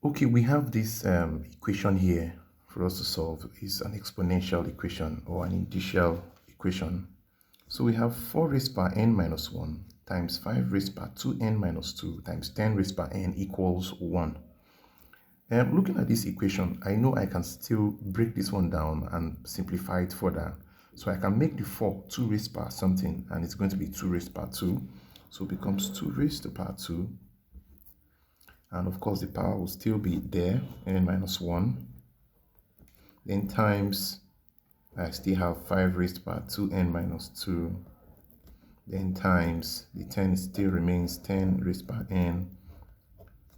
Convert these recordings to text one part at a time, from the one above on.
Okay, we have this equation here for us to solve. It's an exponential equation or an indicial equation. So we have 4 raised by n minus 1 times 5 raised by 2n minus 2 times 10 raised by n equals 1. Looking at this equation, I know I can still break this one down and simplify it further. So I can make the 4 2 raised by something, and it's going to be 2 raised by 2. So it becomes 2 raised to power 2. And of course, the power will still be there, n minus 1. Then times, I still have 5 raised by 2n minus 2. Then times, the 10 still remains 10 raised by n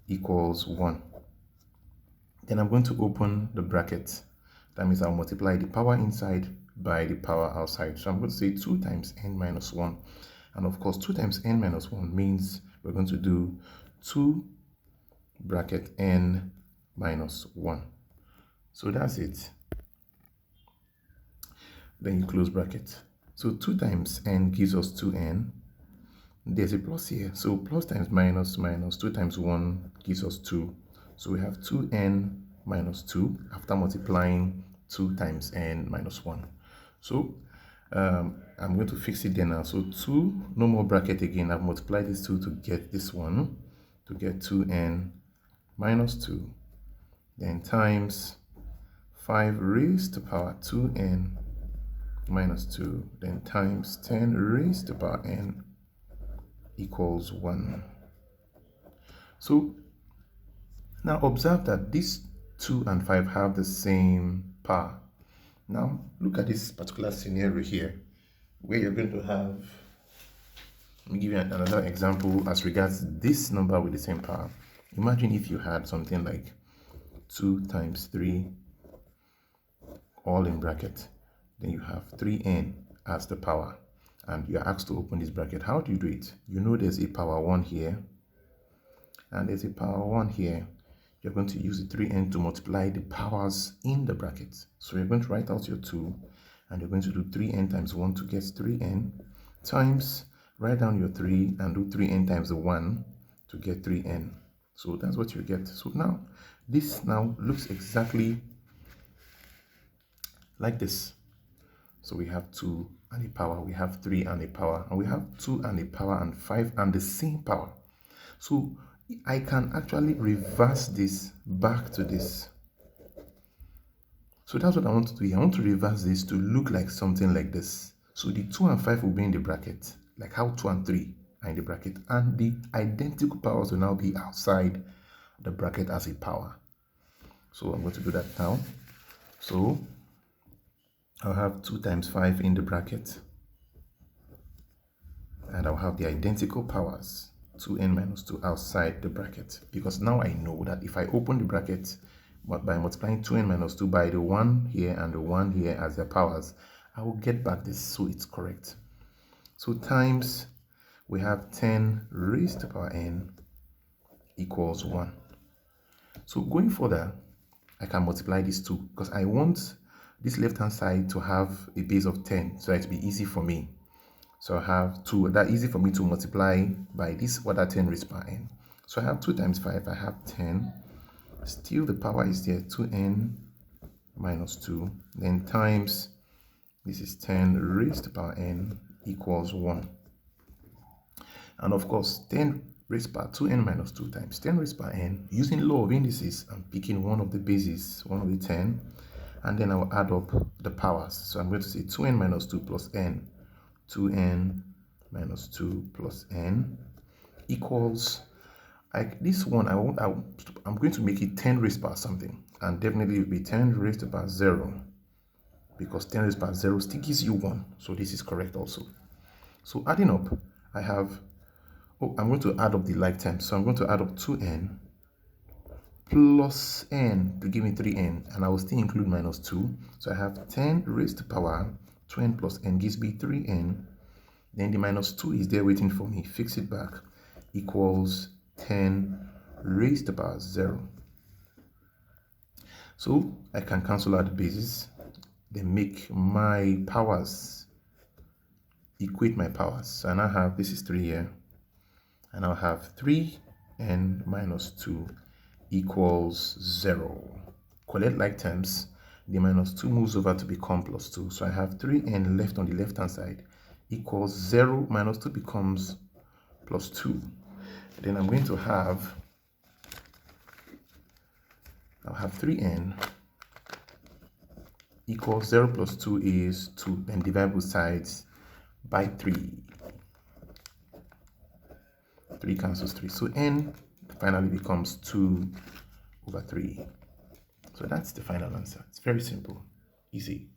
equals 1. Then I'm going to open the bracket. That means I'll multiply the power inside by the power outside. So I'm going to say 2 times n minus 1. And of course, 2 times n minus 1 means we're going to do 2 bracket n minus 1. So that's it. Then you close bracket. So 2 times n gives us 2n. There's a plus here. So plus times minus minus 2 times 1 gives us 2. So we have 2n minus 2 after multiplying 2 times n minus 1. So I'm going to fix it there now. So 2, no more bracket again. I've multiplied these 2 to get this one, to get 2n minus 2. Then times 5 raised to power 2n minus 2. Then times 10 raised to power n equals 1. So now observe that these 2 and 5 have the same power. Now look at this particular scenario here where you're going to have, let me give you another example as regards this number with the same power. Imagine if you had something like 2 times 3 all in bracket. Then you have 3n as the power, and you're asked to open this bracket. How do you do it? You know there's a power 1 here and there's a power 1 here. You're going to use the 3n to multiply the powers in the bracket. So you're going to write out your 2 and you're going to do 3n times 1 to get 3n times, write down your 3 and do 3n times the 1 to get 3n. So that's what you get. So now this now looks exactly like this. So we have 2 and a power, we have 3 and a power, and we have 2 and a power and 5 and the same power. So I can actually reverse this back to this. So that's what I want to do here. I want to reverse this to look like something like this. So the 2 and 5 will be in the bracket, like how 2 and 3 are in the bracket, and the identical powers will now be outside the bracket as a power. So I'm going to do that now. So I'll have 2 times 5 in the bracket, and I'll have the identical powers 2n minus 2 outside the bracket, because now I know that if I open the bracket by multiplying 2n minus 2 by the 1 here and the 1 here as their powers, I will get back this, so it's correct. So times, we have 10 raised to power n equals 1. So going further, I can multiply these 2 because I want this left hand side to have a base of 10, so it'll be easy for me. So I have 2, that's easy for me to multiply by this other 10 raised by n. So I have 2 times 5, I have 10. Still the power is there, 2n minus 2. Then times, this is 10 raised to power n equals 1. And of course, 10 raised by 2n minus 2 times 10 raised by n. Using law of indices, I'm picking one of the bases, one of the 10. And then I'll add up the powers. So I'm going to say 2n minus 2 plus n. 2n minus 2 plus n equals, like this one, I'm going to make it 10 raised by something, and definitely it will be 10 raised by 0, because 10 raised by 0 still gives you 1. So this is correct also. So adding up, I have, I'm going to add up the like terms. So I'm going to add up 2n plus n to give me 3n, and I will still include minus 2. So I have 10 raised to power 2n plus n gives me 3n. Then the minus 2 is there waiting for me. Fix it back. Equals 10 raised to power 0. So I can cancel out the bases, then make my powers equate my powers. So I now have, this is 3 here, and I'll have 3n minus 2 equals 0. Collect like terms. The minus 2 moves over to become plus 2. So I have 3n left on the left-hand side equals 0 minus 2 becomes plus 2. Then I'm going to have, I'll have 3n equals 0 plus 2 is 2. Then divide both sides by 3. 3 cancels 3. So n finally becomes 2 over 3. So that's the final answer. It's very simple, easy.